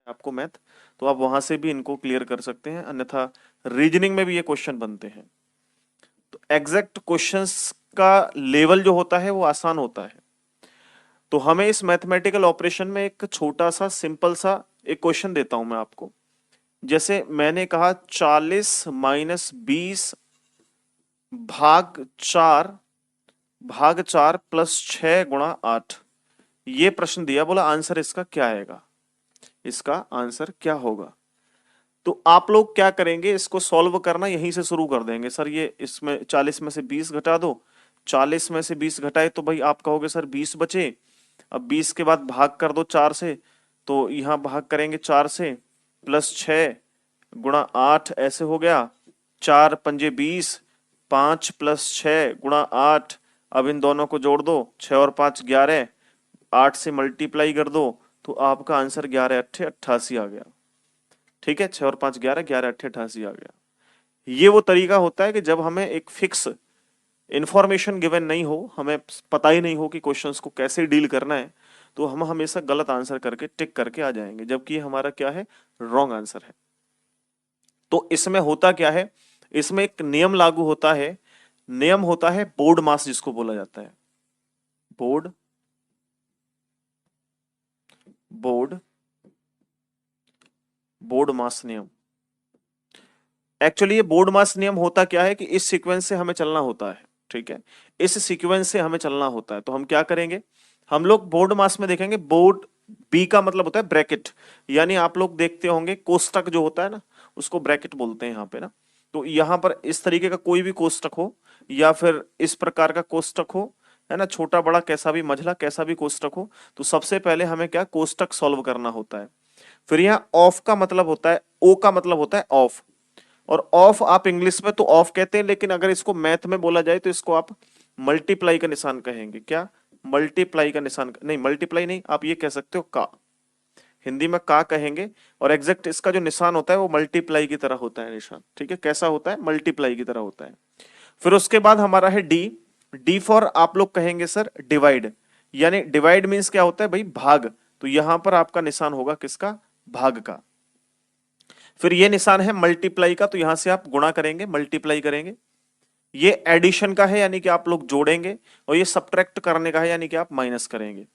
आपको मैथ, तो आप वहां से भी इनको क्लियर कर सकते हैं, अन्यथा रीजनिंग में भी ये क्वेश्चन बनते हैं। तो एग्जैक्ट क्वेश्चंस का लेवल जो होता है वो आसान होता है। तो हमें इस मैथमेटिकल ऑपरेशन में एक छोटा सा सिंपल सा एक क्वेश्चन देता हूं मैं आपको। जैसे मैंने कहा 40 - 20 भाग 4 प्लस 6 × 8, ये प्रश्न दिया, बोला आंसर इसका क्या आएगा, इसका आंसर क्या होगा। तो आप लोग क्या करेंगे, इसको सॉल्व करना यहीं से शुरू कर देंगे। सर ये इसमें 40 में से 20 घटा दो, 40 में से 20 घटाए तो भाई आप कहोगे सर 20 बचे। अब 20 के बाद भाग कर दो 4 से, तो यहां भाग करेंगे 4 से, प्लस 6 × 8 ऐसे हो गया, 4×5 = 20, 5 + 6 × 8। अब इन दोनों को जोड़ दो, 6 और 5 = 11, 8 से मल्टीप्लाई कर दो, तो आपका आंसर 11 × 8 = 88 आ गया। ठीक है, 6 और 5 = 11, 11 × 8 = 88 आ गया। ये वो तरीका होता है कि जब हमें एक फिक्स इंफॉर्मेशन गिवन नहीं हो, हमें पता ही नहीं हो कि क्वेश्चंस को कैसे डील करना है, तो हम हमेशा गलत आंसर करके टिक करके आ जाएंगे, जबकि हमारा क्या है, रॉन्ग आंसर है। तो इसमें होता क्या है, इसमें एक नियम लागू होता है, नियम होता है बोर्ड मास जिसको बोला जाता है, बोर्ड बोर्ड बोर्ड मास नियम। एक्चुअली ये बोर्ड मास नियम होता क्या है कि इस सीक्वेंस से हमें चलना होता है। ठीक है, इस सीक्वेंस से हमें चलना होता है। तो हम क्या करेंगे, हम लोग बोर्ड मास में देखेंगे, बोर्ड बी का मतलब होता है ब्रैकेट, यानी आप लोग देखते होंगे कोष्टक जो होता है ना, उसको ब्रैकेट बोलते हैं यहाँ पे ना। तो यहाँ पर इस तरीके का कोई भी कोष्टक हो, या फिर इस प्रकार का कोष्टक हो, है ना, छोटा बड़ा कैसा भी, मझला कैसा भी कोष्टक हो, तो सबसे पहले हमें क्या, कोष्टक सॉल्व करना होता है। फिर यहाँ ऑफ का मतलब होता है, ओ का मतलब होता है ऑफ, और ऑफ आप इंग्लिश में तो ऑफ कहते हैं, लेकिन अगर इसको मैथ में बोला जाए तो इसको आप मल्टीप्लाई का निशान कहेंगे। क्या, मल्टीप्लाई का निशान नहीं, मल्टीप्लाई नहीं, आप ये कह सकते हो का, हिंदी में का कहेंगे। और एग्जैक्ट इसका जो निशान होता है वो मल्टीप्लाई की तरह होता है निशान। ठीक है, कैसा होता है, मल्टीप्लाई की तरह होता है। फिर उसके बाद हमारा है डी, डी फॉर आप लोग कहेंगे सर डिवाइड, यानी डिवाइड मीन्स क्या होता है भाई, भाग। तो यहां पर आपका निशान होगा किसका, भाग का। फिर ये निशान है मल्टीप्लाई का, तो यहां से आप गुणा करेंगे, मल्टीप्लाई करेंगे। ये एडिशन का है, यानी कि आप लोग जोड़ेंगे, और ये सब्ट्रैक्ट करने का है, यानी कि आप माइनस करेंगे।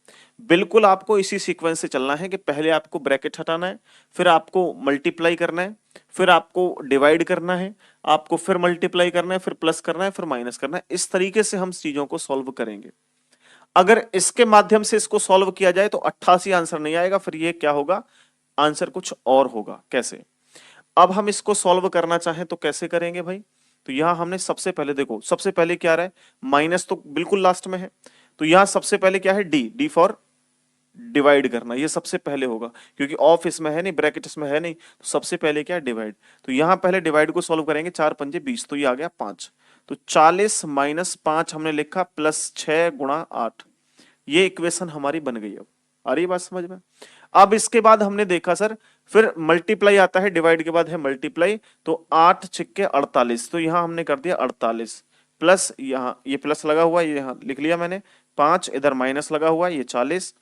बिल्कुल आपको इसी सीक्वेंस से चलना है कि पहले आपको ब्रैकेट हटाना है, फिर आपको मल्टीप्लाई करना है, फिर आपको डिवाइड करना है, आपको फिर मल्टीप्लाई करना है, फिर प्लस करना है, फिर माइनस करना है। इस तरीके से हम चीजों को सॉल्व करेंगे। अगर इसके माध्यम से इसको सॉल्व किया जाए तो 88 आंसर नहीं आएगा, फिर ये क्या होगा, आंसर कुछ और होगा। कैसे, अब हम इसको सॉल्व करना चाहें तो कैसे करेंगे भाई। तो यहां हमने सबसे पहले देखो, सबसे पहले क्या रहा है, माइनस तो बिल्कुल लास्ट में है, तो यहां सबसे पहले क्या है, डी, डी फॉर डिवाइड करना, ये सबसे पहले होगा, क्योंकि ऑफ इसमें है नहीं, ब्रैकेट इसमें है नहीं, तो सबसे पहले क्या है, डिवाइड। तो यहां पहले डिवाइड को सॉल्व करेंगे, 4×5 = 20, तो ये आ गया 5। तो 40 - 5 हमने लिखा, प्लस 6 × 8, ये इक्वेशन हमारी बन गई। अब आ रही बात समझ में। अब इसके बाद हमने देखा सर, फिर मल्टीप्लाई आता है, डिवाइड के बाद है मल्टीप्लाई, तो 8×6 = 48, तो यहां हमने कर दिया 48, प्लस यहाँ ये प्लस लगा हुआ, ये यहां लिख लिया मैंने, 5 इधर माइनस लगा हुआ, ये 40।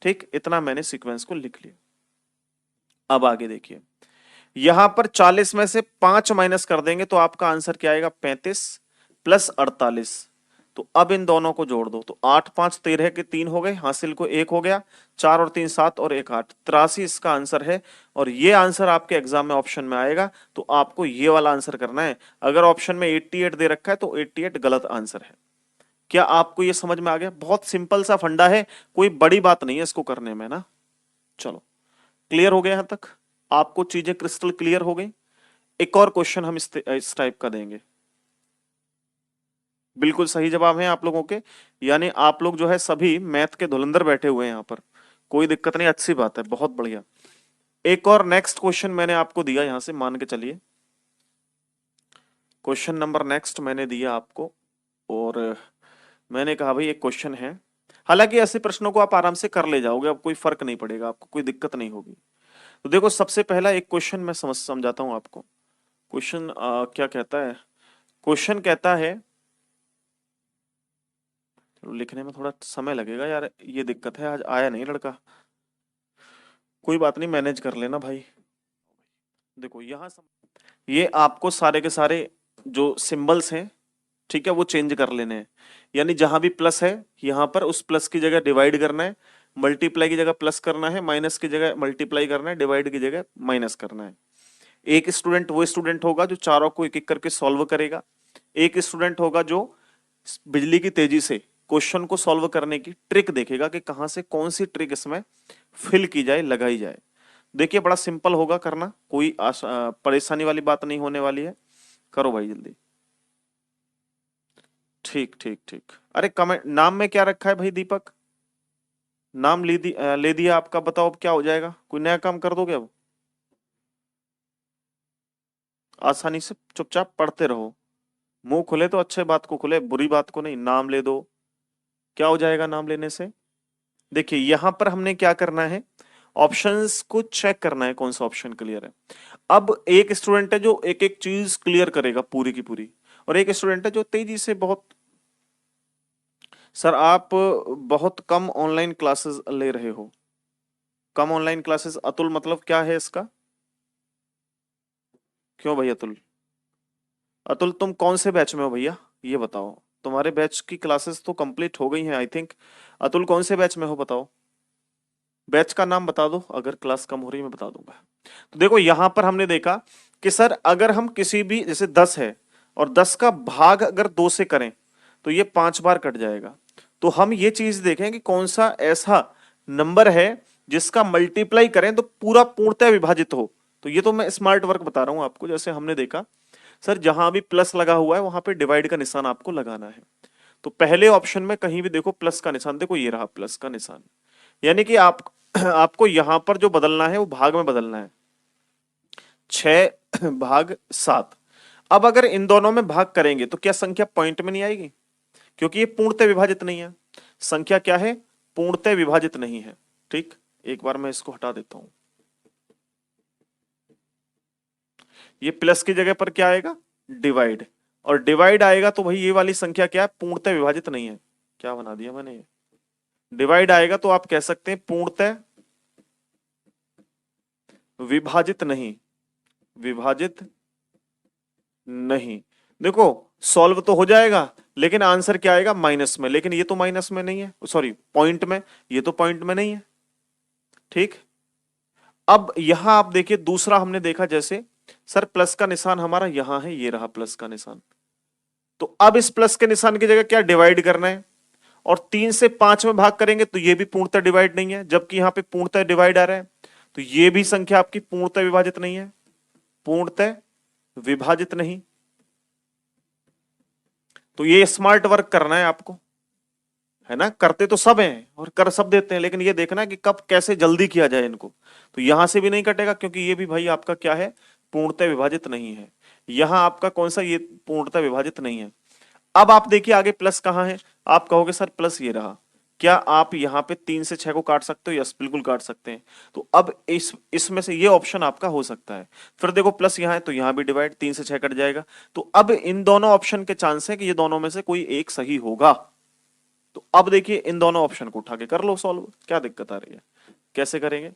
ठीक, इतना मैंने सीक्वेंस को लिख लिया। अब आगे देखिए, यहां पर 40 में से 5 माइनस कर देंगे तो आपका आंसर क्या आएगा, 35 प्लस 48। तो अब इन दोनों को जोड़ दो, तो 8 × 5 = 13 के 3 हो गए, हासिल को 1 हो गया, 4 और 3 7 और 1 8, 83 इसका आंसर है। और ये आंसर आपके एग्जाम में ऑप्शन में आएगा, तो आपको ये वाला आंसर करना है। अगर ऑप्शन में 88 दे रखा है तो 88 गलत आंसर है। क्या आपको ये समझ में आ गया, बहुत सिंपल सा फंडा है, कोई बड़ी बात नहीं है इसको करने में ना। चलो, क्लियर हो गया यहां तक, आपको चीजें क्रिस्टल क्लियर हो गई। एक और क्वेश्चन हम इस टाइप का देंगे। बिल्कुल सही जवाब है आप लोगों के, यानी आप लोग जो है सभी मैथ के धुलंधर बैठे हुए हैं यहाँ पर, कोई दिक्कत नहीं, अच्छी बात है, बहुत बढ़िया। एक और नेक्स्ट क्वेश्चन मैंने आपको दिया, यहां से मान के चलिए, क्वेश्चन नंबर नेक्स्ट मैंने दिया आपको, और मैंने कहा भाई एक क्वेश्चन है, हालांकि ऐसे प्रश्नों को आप आराम से कर ले जाओगे, अब कोई फर्क नहीं पड़ेगा आपको, कोई दिक्कत नहीं होगी। तो देखो, सबसे पहला एक क्वेश्चन मैं समझाता हूं आपको। क्वेश्चन क्या कहता है, क्वेश्चन कहता है, लिखने में थोड़ा समय लगेगा यार, ये दिक्कत है, आज आया नहीं लड़का। कोई बात नहीं, मैनेज कर लेना भाई। देखो यहाँ ये आपको सारे के सारे जो सिंबल्स हैं, ठीक है, वो चेंज कर लेने हैं। यानी जहां भी प्लस है यहां पर उस प्लस की जगह डिवाइड करना है, मल्टीप्लाई की जगह प्लस करना है, माइनस की जगह मल्टीप्लाई करना है, डिवाइड की जगह माइनस करना है। एक स्टूडेंट वो स्टूडेंट होगा जो चारों को एक एक करके सॉल्व करेगा। एक स्टूडेंट होगा जो बिजली की तेजी से क्वेश्चन को सॉल्व करने की ट्रिक देखेगा कि कहां से कौन सी ट्रिक इसमें फिल की जाए, लगाई जाए। देखिए बड़ा सिंपल होगा करना, कोई परेशानी वाली बात नहीं होने वाली है। करो भाई जल्दी। ठीक ठीक ठीक। अरे कमेंट नाम में क्या रखा है भाई दीपक? नाम ले दिया आपका, बताओ अब क्या हो जाएगा? कोई नया काम कर दोगे अब? आसानी से चुपचाप पढ़ते रहो, मुंह खुले तो अच्छे बात को खुले, बुरी बात को नहीं। नाम ले दो, क्या हो जाएगा नाम लेने से? देखिए यहां पर हमने क्या करना है, ऑप्शंस को चेक करना है कौन सा ऑप्शन क्लियर है। अब एक स्टूडेंट है जो एक एक चीज क्लियर करेगा पूरी की पूरी, और एक स्टूडेंट है जो तेजी से बहुत। सर आप बहुत कम ऑनलाइन क्लासेस ले रहे हो। कम ऑनलाइन क्लासेस अतुल, मतलब क्या है इसका? क्यों भाई अतुल? अतुल तुम कौन से बैच में हो भैया, ये बताओ। तुम्हारे बैच की क्लासेस तो कंप्लीट हो गई हैं आई थिंक। अतुल कौन से बैच में हो बताओ, बैच का नाम बता दो, अगर क्लास कम हो रही है मैं बता दूंगा। तो देखो यहां पर हमने देखा कि सर अगर हम किसी भी, जैसे 10 है और 10 का भाग अगर 2 से करें तो ये 5 बार कट जाएगा। तो हम ये चीज देखें कि कौन सा ऐसा नंबर है जिसका मल्टीप्लाई करें तो पूरा पूर्णतः विभाजित हो। तो ये तो मैं स्मार्ट वर्क बता रहा हूं आपको। जैसे हमने देखा सर जहां भी प्लस लगा हुआ है वहां पे डिवाइड का निशान आपको लगाना है। तो पहले ऑप्शन में कहीं भी देखो प्लस का निशान, देखो ये रहा प्लस का निशान। यानी कि आप आपको यहां पर जो बदलना है वो भाग में बदलना है, 6/7। अब अगर इन दोनों में भाग करेंगे तो क्या संख्या पॉइंट में नहीं आएगी? क्योंकि ये पूर्णतः विभाजित नहीं है। संख्या क्या है? पूर्णतः विभाजित नहीं है। ठीक, एक बार मैं इसको हटा देता हूं। ये प्लस की जगह पर क्या आएगा? डिवाइड। और डिवाइड आएगा तो भाई ये वाली संख्या क्या है? पूर्णतः विभाजित नहीं है। क्या बना दिया मैंने? डिवाइड आएगा तो आप कह सकते हैं पूर्णतः विभाजित नहीं, विभाजित नहीं। देखो सॉल्व तो हो जाएगा लेकिन आंसर क्या आएगा? माइनस में। लेकिन ये तो माइनस में नहीं है, सॉरी पॉइंट में, ये तो पॉइंट में नहीं है। ठीक, अब यहां आप देखिए दूसरा हमने देखा, जैसे सर प्लस का निशान हमारा यहां है, ये रहा प्लस का निशान। तो अब इस प्लस के निशान की जगह क्या डिवाइड करना है, और 3 से 5 में भाग करेंगे तो ये भी पूर्णतः डिवाइड नहीं है, जबकि यहां पे पूर्णतः डिवाइड आ रहा है। तो ये भी संख्या आपकी पूर्णतः विभाजित नहीं है, पूर्णतः विभाजित नहीं। तो ये स्मार्ट वर्क करना है आपको, है ना? करते तो सब हैं और कर सब देते हैं, लेकिन ये देखना है कि कब कैसे जल्दी किया जाए इनको। तो यहां से भी नहीं कटेगा क्योंकि ये भी भाई आपका क्या है? पूर्णतः विभाजित नहीं है। यहां आपका कौन सा? ये पूर्णतः विभाजित नहीं है। अब आप देखिए आगे प्लस कहां है। आप कहोगे सर प्लस ये रहा, क्या आप यहां पे 3 से 6 को काट सकते हो? यस बिल्कुल काट सकते हैं। तो अब इसमें से ये ऑप्शन आपका हो सकता है। फिर देखो प्लस यहां है तो यहां भी डिवाइड, 3 से 6 कट जाएगा। तो अब इन दोनों ऑप्शन के चांस है कि ये दोनों में से कोई एक सही होगा। तो अब देखिए इन दोनों ऑप्शन को उठा के कर लो सॉल्व, क्या दिक्कत आ रही है? कैसे करेंगे?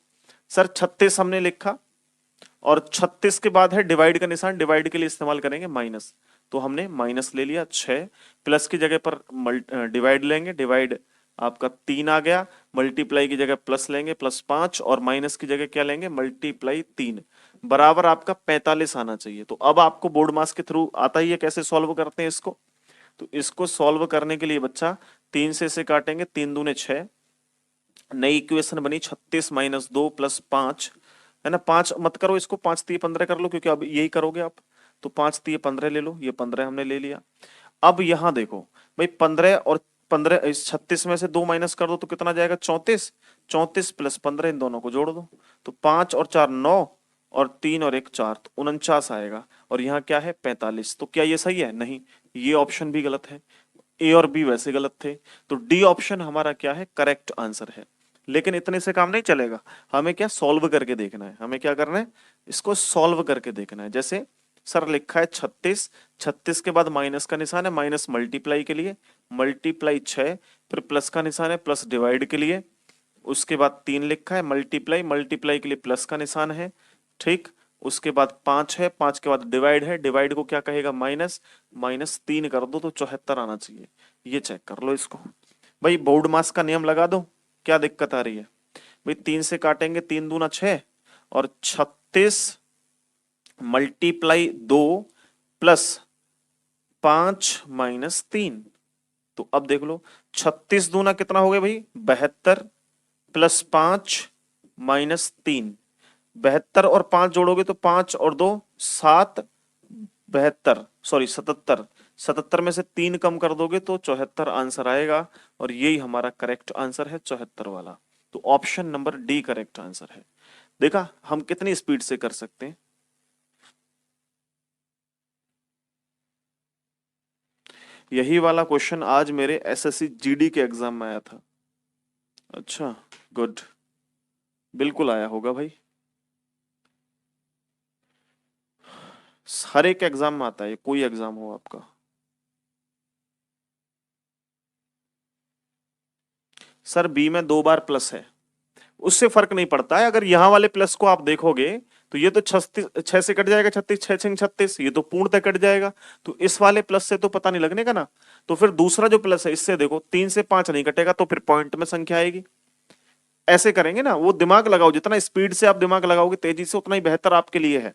सर 36 हमने लिखा और 36 के बाद है डिवाइड का निशान, डिवाइड के लिए इस्तेमाल करेंगे माइनस। तो हमने माइनस ले लिया 6, प्लस की जगह पर डिवाइड लेंगे, डिवाइड आपका 3 आ गया, मल्टीप्लाई की जगह प्लस लेंगे +5, और माइनस की जगह क्या लेंगे? मल्टीप्लाई 3, बराबर आपका 45 आना चाहिए। तो अब आपको बोर्ड मास के थ्रू आता ही है कैसे सॉल्व करते हैं इसको। तो इसको सॉल्व करने के लिए बच्चा 3 से इसे काटेंगे, 3 दूने 6, नई इक्वेशन बनी 36 - 2 + 5, है ना? 5 मत करो इसको, 5 3 15 कर लो क्योंकि अब यही करोगे आप। तो 5 3 15 ले लो, ये 15 हमने ले लिया। अब यहां देखो भाई 15 और 15, इस 36 में से 2 माइनस कर दो तो कितना जाएगा? 34, 34 + 15 इन दोनों को जोड़ दो तो 5 और 4 9, और 3 और 1 4, तो 49 आएगा। और यहाँ क्या है? 45। तो क्या ये सही है? नहीं, ये ऑप्शन भी गलत है। ए और बी वैसे गलत थे। तो डी ऑप्शन हमारा क्या है? करेक्ट आंसर है। लेकिन इतने से काम नहीं चलेगा, हमें क्या सॉल्व करके देखना है। हमें क्या करना है? इसको सॉल्व करके देखना है। जैसे सर लिखा है 36, 36 के बाद माइनस का निशान है, माइनस मल्टीप्लाई के लिए, मल्टीप्लाई 6, फिर प्लस का निशान है प्लस डिवाइड के लिए, उसके बाद 3 लिखा है, मल्टीप्लाई, मल्टीप्लाई के लिए प्लस का निशान है, ठीक। उसके बाद 5 है, 5 के बाद डिवाइड है, डिवाइड को क्या कहेगा, माइनस, माइनस 3 कर दो तो 74 आना चाहिए। ये चेक कर लो इसको भाई, बोर्ड मास का नियम लगा दो, क्या दिक्कत आ रही है भाई। 3 से काटेंगे, 3 दूना 6 और 36 मल्टीप्लाई 2 प्लस 5 माइनस 3। तो अब देख लो, 36 दूना कितना हो गया भाई, 72 प्लस 5 माइनस 3। 72 और 5 जोड़ोगे तो 5 और 2 7, 72 सॉरी 77, 77 में से 3 कम कर दोगे तो 74 आंसर आएगा, और यही हमारा करेक्ट आंसर है 74 वाला। तो option number D correct answer है। देखा हम कितनी स्पीड से कर सकते हैं। यही वाला क्वेश्चन आज मेरे एसएससी जीडी के एग्जाम में आया था। अच्छा, गुड, बिल्कुल आया होगा भाई, हर एक एग्जाम में आता है, कोई एग्जाम हो आपका। सर बी में 2 बार प्लस है, उससे फर्क नहीं पड़ता है। अगर यहां वाले प्लस को आप देखोगे तो ये तो 36, 6 से कट जाएगा 36, 6 6 36, ये तो पूर्णतः कट जाएगा। तो इस वाले प्लस से तो पता नहीं लगने का ना। तो फिर दूसरा जो प्लस है इससे देखो, 3 से 5 नहीं कटेगा तो फिर पॉइंट में संख्या आएगी। ऐसे करेंगे ना, वो दिमाग लगाओ, जितना स्पीड से आप दिमाग लगाओगे तेजी से, उतना ही बेहतर आपके लिए है,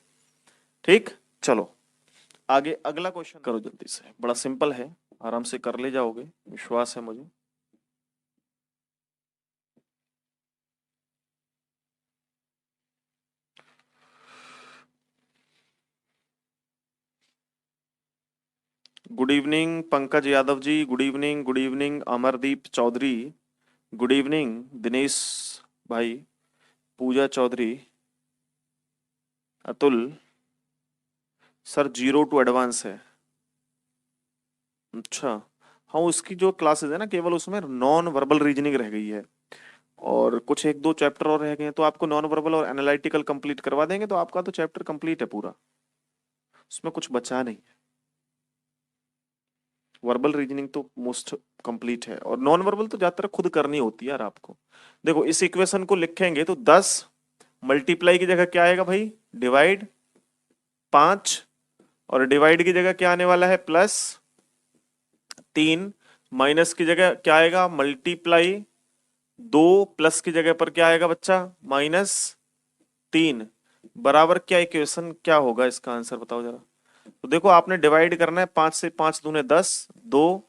ठीक। चलो आगे अगला क्वेश्चन करो जल्दी से, बड़ा सिंपल है, आराम से कर ले जाओगे, विश्वास है मुझे। Good evening Pankaj Yadav ji, good evening, good evening Amardeep Chaudhary, good evening Dinesh भाई, Pooja Chaudhary, Atul sir 0 to advance है। अच्छा, हाँ उसकी जो क्लासेस है ना, केवल उसमें नॉन वर्बल रीजनिंग रह गई है, और कुछ 1 2 चैप्टर और रह गए हैं, तो आपको नॉन वर्बल और एनालिटिकल कंप्लीट करवा देंगे तो आपका तो चैप्टर कंप्लीट है पूरा, उसमें कुछ बचा नहीं है। वर्बल रीजनिंग तो मोस्ट कंप्लीट है, और नॉन वर्बल तो ज्यादातर खुद करनी होती है यार आपको। देखो इस इक्वेशन को लिखेंगे तो 10 मल्टीप्लाई की जगह क्या आएगा भाई, डिवाइड 5, और डिवाइड की जगह क्या आने वाला है, प्लस 3, माइनस की जगह क्या आएगा, मल्टीप्लाई 2, प्लस की जगह पर क्या आएगा बच्चा, -3, बराबर क्या इक्वेशन क्या होगा, इसका आंसर बताओ जरा। तो देखो आपने डिवाइड करना है, 5 से 5 दूने 10, 2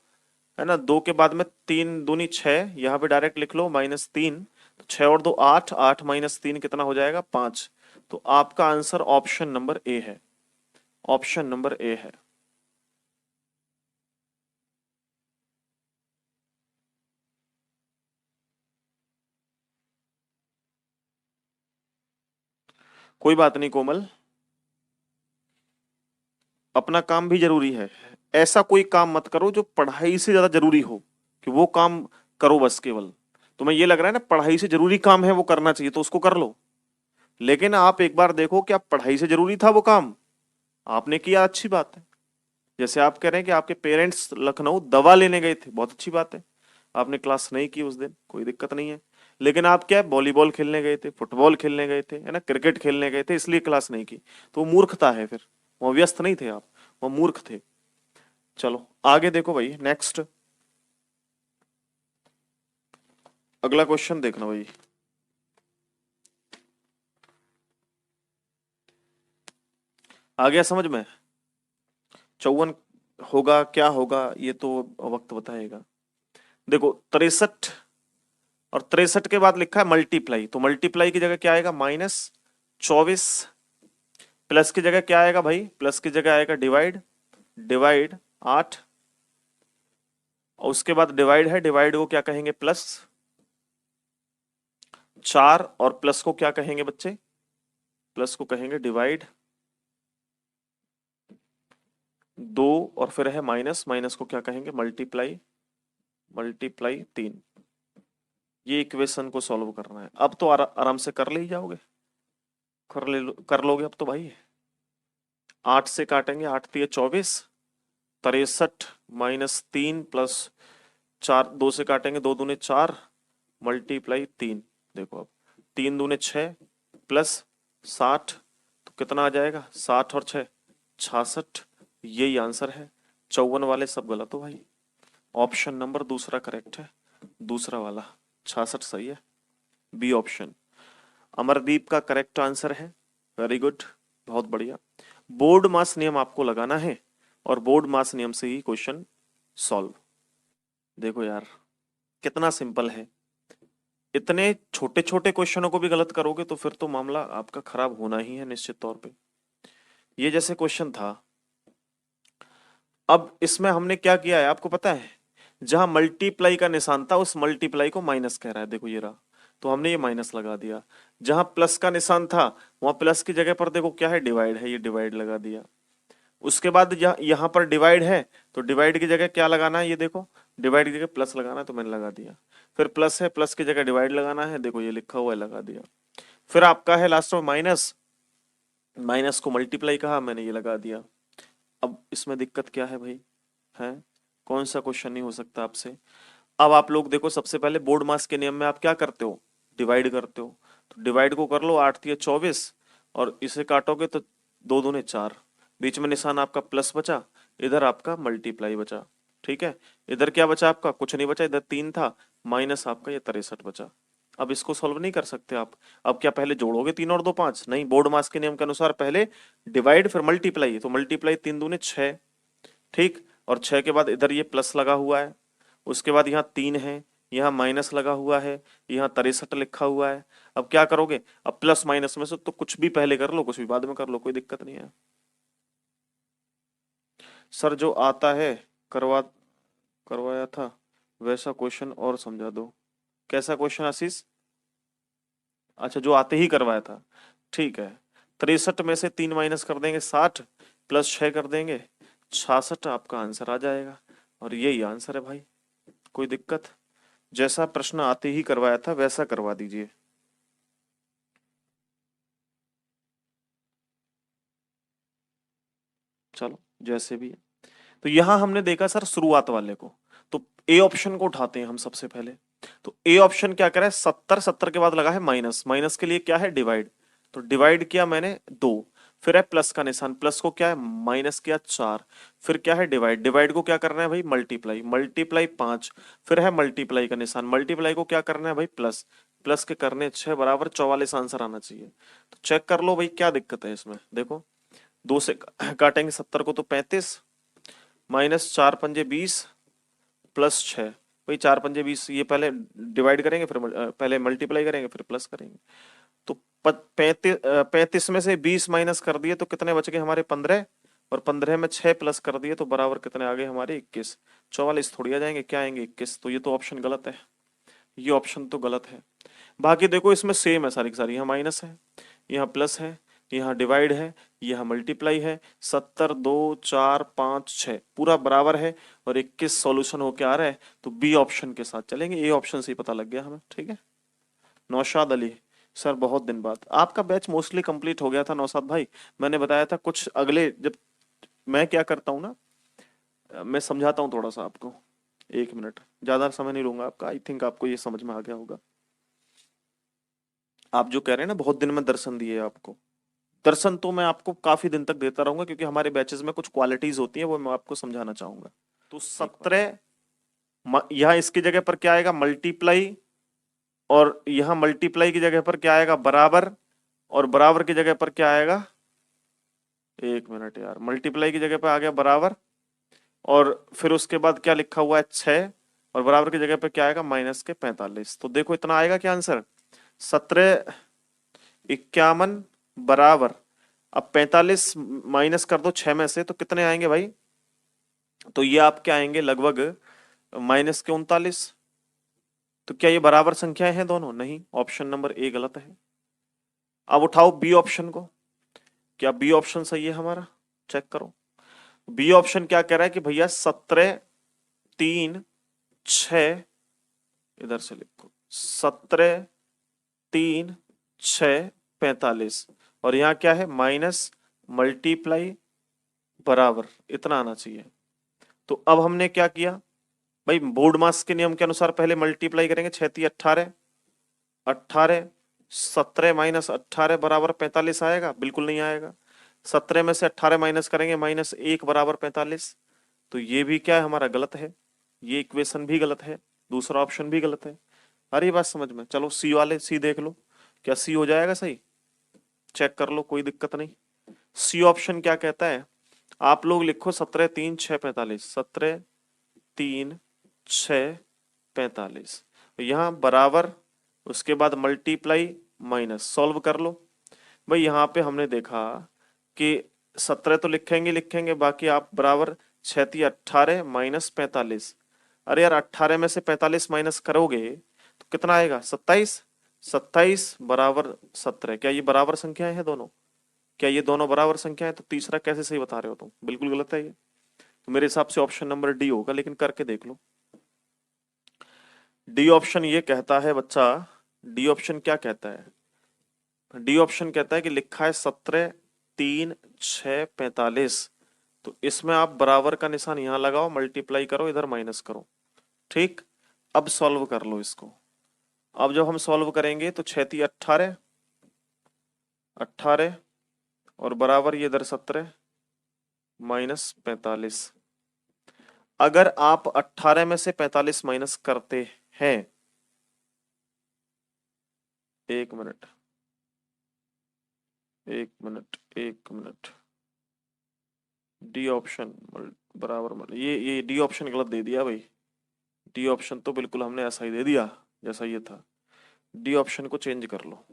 है ना, 2 के बाद में 3 दूनी 6, यहाँ पे डायरेक्ट लिख लो -3, तो 6 और 2 8, 8 माइनस 3 कितना हो जाएगा, 5। तो आपका आंसर ऑप्शन नंबर ए है, ऑप्शन नंबर ए है। कोई बात नहीं कोमल, अपना काम भी जरूरी है। ऐसा कोई काम मत करो जो पढ़ाई से ज्यादा जरूरी हो, कि वो काम करो बस केवल। तुम्हें ये लग रहा है ना पढ़ाई से जरूरी काम है वो करना चाहिए, तो उसको कर लो। लेकिन आप एक बार देखो कि आप पढ़ाई से जरूरी था वो काम, आपने किया, अच्छी बात है। जैसे आप कह रहे हैं कि आपके पेरेंट्स लखनऊ दवा लेने गए थे, बहुत अच्छी बात है। आपने क्लास नहीं की उस दिन, कोई दिक्कत नहीं है। लेकिन आप क्या वॉलीबॉल खेलने गए थे, फुटबॉल खेलने गए थे, है ना, क्रिकेट खेलने गए थे, इसलिए क्लास नहीं की, तो वो मूर्खता है फिर। वो व्यस्त नहीं थे आप, वो मूर्ख थे। चलो आगे देखो भाई, नेक्स्ट अगला क्वेश्चन देखना भाई। आ गया समझ में, 54 होगा क्या होगा ये तो वक्त बताएगा। देखो 63, और 63 के बाद लिखा है मल्टीप्लाई, तो मल्टीप्लाई की जगह क्या आएगा, -24, प्लस की जगह क्या आएगा भाई, प्लस की जगह आएगा डिवाइड, डिवाइड 8, और उसके बाद डिवाइड है, डिवाइड को क्या कहेंगे, प्लस 4, और प्लस को क्या कहेंगे बच्चे, प्लस को कहेंगे डिवाइड 2, और फिर है माइनस, माइनस को क्या कहेंगे, मल्टीप्लाई, मल्टीप्लाई 3। ये इक्वेशन को सॉल्व करना है। अब तो आराम से कर ले ही जाओगे, कर लोगे अब तो भाई। 8 से काटेंगे, 8 3 24, 63 -3 प्लस 4, 2 से काटेंगे, 2 दूने 4, मल्टीप्लाई 3, देखो अब 3 दूने 6 प्लस 60, तो कितना आ जाएगा 60 और 6 66, यही आंसर है। 54 वाले सब गलत हो भाई, ऑप्शन नंबर दूसरा करेक्ट है, दूसरा वाला 66 सही है, बी ऑप्शन अमरदीप का करेक्ट आंसर है। वेरी गुड, बहुत बढ़िया। बोर्ड मास नियम आपको लगाना है और बोर्ड मास नियम से ही क्वेश्चन सॉल्व। देखो यार कितना सिंपल है, इतने छोटे छोटे क्वेश्चनों को भी गलत करोगे तो फिर तो मामला आपका खराब होना ही है निश्चित तौर पे। ये जैसे क्वेश्चन था, अब इसमें हमने क्या किया है आपको पता है, जहां मल्टीप्लाई का निशान था उस मल्टीप्लाई को माइनस कह रहा है, देखो ये रहा, तो हमने ये माइनस लगा दिया। जहां प्लस का निशान था वहां प्लस की जगह पर देखो क्या है, डिवाइड है, ये डिवाइड लगा दिया। उसके बाद यहाँ पर डिवाइड है तो डिवाइड की जगह क्या लगाना है, ये देखो डिवाइड की जगह प्लस लगाना है तो मैंने लगा दिया। फिर प्लस है, प्लस की जगह डिवाइड लगाना है, देखो ये लिखा हुआ है लगा दिया। फिर आपका है लास्ट में माइनस, माइनस को मल्टीप्लाई कहा मैंने, ये लगा दिया। अब इसमें दिक्कत क्या है भाई, है कौन सा क्वेश्चन नहीं हो सकता आपसे। अब आप लोग देखो सबसे पहले बोर्ड मास के नियम में आप क्या करते हो, डिवाइड करते हो, तो डिवाइड को कर लो, 8 तिया 24 और इसे काटोगे तो 2 दूने 4, बीच में निशान आपका प्लस बचा, इधर आपका मल्टीप्लाई बचा, ठीक है। इधर क्या बचा आपका, कुछ नहीं बचा, इधर 3 था, माइनस आपका ये 63 बचा। अब इसको सॉल्व नहीं कर सकते आप, अब क्या पहले जोड़ोगे 3 और 2 5, नहीं, बोर्ड मास के नियम के अनुसार पहले डिवाइड फिर मल्टीप्लाई, तो मल्टीप्लाई 3 दूने 6, ठीक, और 6 के बाद इधर ये प्लस लगा हुआ है, उसके बाद यहाँ 3 है, यहाँ माइनस लगा हुआ है, यहाँ 63 लिखा हुआ है। अब क्या करोगे, अब प्लस माइनस में से तो कुछ भी पहले कर लो कुछ भी बाद में कर लो, कोई दिक्कत नहीं है। सर जो आता है करवाया था वैसा क्वेश्चन और समझा दो। कैसा क्वेश्चन आशीष, अच्छा जो आते ही करवाया था, ठीक है। 63 में से 3 माइनस कर देंगे 60, प्लस 6 कर देंगे 66, आपका आंसर आ जाएगा, और यही आंसर है भाई, कोई दिक्कत, जैसा प्रश्न आते ही करवाया था वैसा करवा दीजिए। चलो जैसे भी है, तो यहां हमने देखा सर शुरुआत वाले को, तो ए ऑप्शन को उठाते हैं हम सबसे पहले। तो ए ऑप्शन क्या करा है, 70, 70 के बाद लगा है माइनस, माइनस के लिए क्या है डिवाइड, तो डिवाइड किया मैंने 2, फिर है प्लस का निशान, प्लस को क्या है माइनस किया 4, फिर क्या है डिवाइड, डिवाइड को क्या करना है भाई मल्टीप्लाई, मल्टीप्लाई 5, फिर है मल्टीप्लाई का निशान, मल्टीप्लाई को क्या करना है भाई प्लस, प्लस के करने 6 बराबर 44 आंसर आना चाहिए। तो चेक कर लो भाई क्या दिक्कत है इसमें, देखो 2 से काटेंगे 70 को तो 35, माइनस 4 पंजे 20 प्लस 6, भाई 4 पंजे 20, ये पहले डिवाइड करेंगे फिर पहले मल्टीप्लाई करेंगे फिर प्लस करेंगे, तो 35 में से 20 माइनस कर दिए तो कितने बच गए हमारे 15, और 15 में 6 प्लस कर दिए तो बराबर कितने आ गए हमारे 21, 44 थोड़ी आ जाएंगे, क्या आएंगे 21, तो ये तो ऑप्शन गलत है, ये ऑप्शन तो गलत है। बाकी देखो इसमें सेम है सारी की सारी, यहाँ माइनस है, यहाँ प्लस है, यहाँ डिवाइड है, यहाँ मल्टीप्लाई है, 70 2 4 5 6 पूरा बराबर है, और 21 सॉल्यूशन होके आ रहा है, तो बी ऑप्शन के साथ चलेंगे, ए ऑप्शन से ही पता लग गया हमें, ठीक है। नौशाद अली सर बहुत दिन बाद, आपका बैच मोस्टली कंप्लीट हो गया था नौशाद भाई, मैंने बताया था कुछ अगले, जब मैं क्या करता हूँ ना, मैं समझाता हूँ थोड़ा सा आपको, 1 मिनट, ज्यादा समय नहीं लूंगा आपका, आई थिंक आपको ये समझ में आ गया होगा। आप जो कह रहे हैं ना बहुत दिन में दर्शन दिए आपको, दर्शन तो मैं आपको काफी दिन तक देता रहूंगा, क्योंकि हमारे बैचेस में कुछ क्वालिटीज होती है वो मैं आपको समझाना चाहूंगा। तो 17, यहाँ इसकी जगह पर क्या आएगा मल्टीप्लाई, और यहाँ मल्टीप्लाई की जगह पर क्या आएगा बराबर, और बराबर की जगह पर क्या आएगा, 1 मिनट यार, मल्टीप्लाई की जगह पर आ गया बराबर, और फिर उसके बाद क्या लिखा हुआ है 6, और बराबर की जगह पर क्या आएगा माइनस के 45, तो देखो इतना आएगा क्या आंसर, 17 51 बराबर, अब 45 माइनस कर दो 6 में से तो कितने आएंगे भाई, तो ये आपके आएंगे लगभग माइनस के 39, तो क्या ये बराबर संख्याएं हैं दोनों, नहीं, ऑप्शन नंबर ए गलत है। अब उठाओ बी ऑप्शन को, क्या बी ऑप्शन सही है हमारा, चेक करो। बी ऑप्शन क्या कह रहा है कि भैया 17 3 6, इधर से लिखो 17 3 6 45, और यहाँ क्या है माइनस मल्टीप्लाई बराबर, इतना आना चाहिए। तो अब हमने क्या किया, भाई बोर्ड मास के नियम के अनुसार पहले मल्टीप्लाई करेंगे, 6×3 = 18, 18 17 माइनस 18 बराबर 45 आएगा? बिल्कुल नहीं आएगा। 17 में से 18 माइनस करेंगे, -1 बराबर 45। तो ये भी क्या है हमारा? गलत है। ये इक्वेशन भी गलत है, दूसरा ऑप्शन भी गलत है। अरे बात समझ में? चलो सी वाले, सी देख लो, क्या सी हो जाएगा सही? चेक कर लो, कोई दिक्कत नहीं। सी ऑप्शन क्या कहता है? आप लोग लिखो 17 3 6 45, 17 3 6 45, यहाँ बराबर, उसके बाद मल्टीप्लाई माइनस, सॉल्व कर लो। भाई यहाँ पे हमने देखा कि 17 तो लिखेंगे लिखेंगे, बाकी आप बराबर 6×3 = 18 माइनस 45। अरे यार 18 में से 45 माइनस करोगे तो कितना आएगा? 27। 27 बराबर 17। क्या ये बराबर संख्याएं हैं दोनों? क्या ये दोनों बराबर संख्या है? तो तीसरा कैसे सही बता रहे हो तुम? बिल्कुल गलत है ये। तो मेरे हिसाब से ऑप्शन नंबर डी होगा, लेकिन करके देख लो। डी ऑप्शन ये कहता है बच्चा, डी ऑप्शन क्या कहता है? डी ऑप्शन कहता है कि लिखा है 17 3 6 45, तो इसमें आप बराबर का निशान यहां लगाओ, मल्टीप्लाई करो, इधर माइनस करो। ठीक, अब सॉल्व कर लो इसको। अब जब हम सॉल्व करेंगे तो 6×3 = 18 और बराबर ये इधर 17 माइनस 45। अगर आप 18 में से 45 माइनस करते हैं, 1 मिनट 1 मिनट, डी ऑप्शन बराबर, ये डी ऑप्शन गलत दे दिया भाई। डी ऑप्शन तो बिल्कुल हमने ऐसा ही दे दिया जैसा ये था। डी ऑप्शन को चेंज कर लो,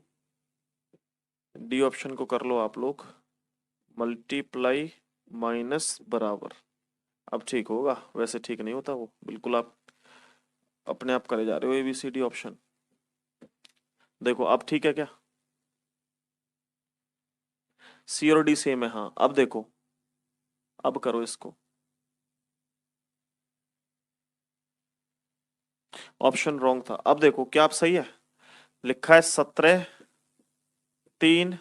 डी ऑप्शन को कर लो आप लोग मल्टीप्लाई माइनस बराबर। अब ठीक होगा, वैसे ठीक नहीं होता वो, बिल्कुल आप अपने आप करे जा रहे हो ABCD ऑप्शन। देखो अब ठीक है क्या? सी और डी सेम है, हाँ। अब देखो, अब करो इसको। ऑप्शन रॉन्ग था। अब देखो क्या आप सही है? लिखा है 17 3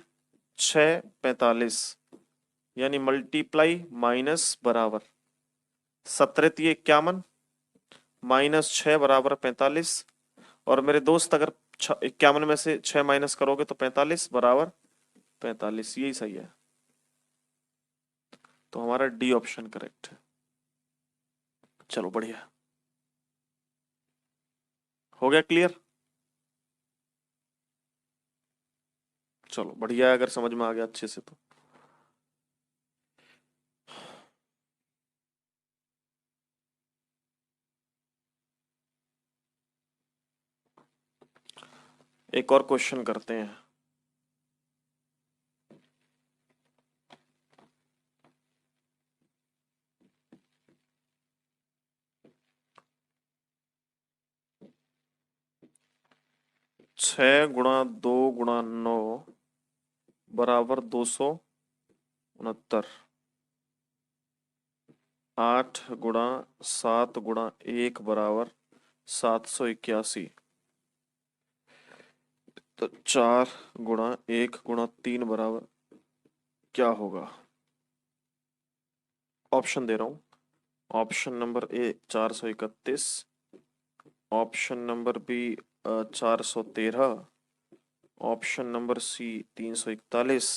6 45, यानी मल्टीप्लाई माइनस बराबर 17×3 = 51 -6 बराबर 45। और मेरे दोस्त अगर 51 में से 6 माइनस करोगे तो 45 बराबर 45, यही सही है। तो हमारा डी ऑप्शन करेक्ट है। चलो बढ़िया, हो गया क्लियर? चलो बढ़िया है, अगर समझ में आ गया अच्छे से तो। एक और क्वेश्चन करते हैं। छह गुणा 2 × 9 बराबर 269। 8 × 7 × 1 बराबर 781। तो 4 × 1 × 3 बराबर क्या होगा? ऑप्शन दे रहा हूं। Option number a 431, option number b 413, option number c 341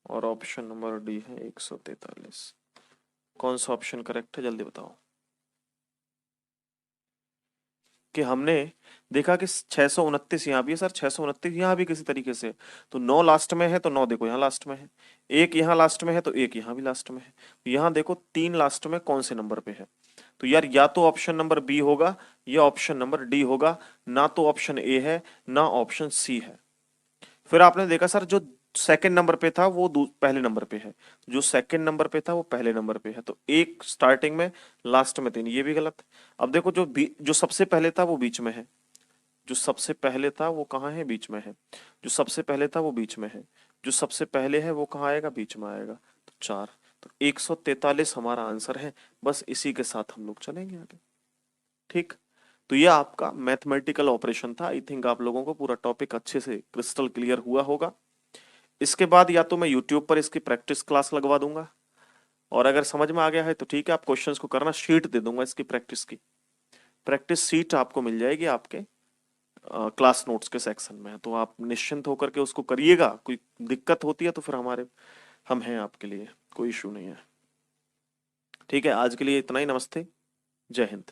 और ऑप्शन नंबर डी है 143। कौन सा ऑप्शन करेक्ट है? जल्दी बताओ। कि हमने देखा कि 629 यहाँ भी है सर, 629 यहाँ भी किसी तरीके से, तो 9 लास्ट में है तो 9 देखो यहाँ लास्ट में है, 1 यहाँ लास्ट में है तो 1 यहाँ भी लास्ट में है। तो यहाँ देखो 3 लास्ट में कौन से नंबर पे है? तो यार या तो ऑप्शन नंबर बी होगा या ऑप्शन नंबर डी होगा, ना तो ऑप्शन ए है ना ऑप्शन सी है। फिर आपने देखा सर जो सेकंड नंबर पे था वो पहले नंबर पे है, जो सेकंड नंबर पे था वो पहले नंबर पे है, तो एक स्टार्टिंग में लास्ट में 3, ये भी गलत है। अब देखो जो सबसे पहले था वो बीच में है, जो सबसे पहले था वो कहाँ है? बीच में है। जो सबसे पहले था वो बीच में है, जो सबसे पहले है वो कहाँ आएगा? बीच में आएगा। तो 4, तो 143 हमारा आंसर है। बस इसी के साथ हम लोग चलेंगे आगे। ठीक, तो ये आपका मैथमेटिकल ऑपरेशन था। आई थिंक आप लोगों को पूरा टॉपिक अच्छे से क्रिस्टल क्लियर हुआ होगा। इसके बाद या तो मैं यूट्यूब पर इसकी प्रैक्टिस क्लास लगवा दूंगा, और अगर समझ में आ गया है तो ठीक है, आप क्वेश्चंस को करना, शीट दे दूंगा इसकी प्रैक्टिस की। प्रैक्टिस सीट आपको मिल जाएगी आपके क्लास नोट्स के सेक्शन में, तो आप निश्चिंत होकर के उसको करिएगा। कोई दिक्कत होती है तो फिर हम हैं आपके लिए, कोई इशू नहीं है। ठीक है, आज के लिए इतना ही। नमस्ते, जय हिंद।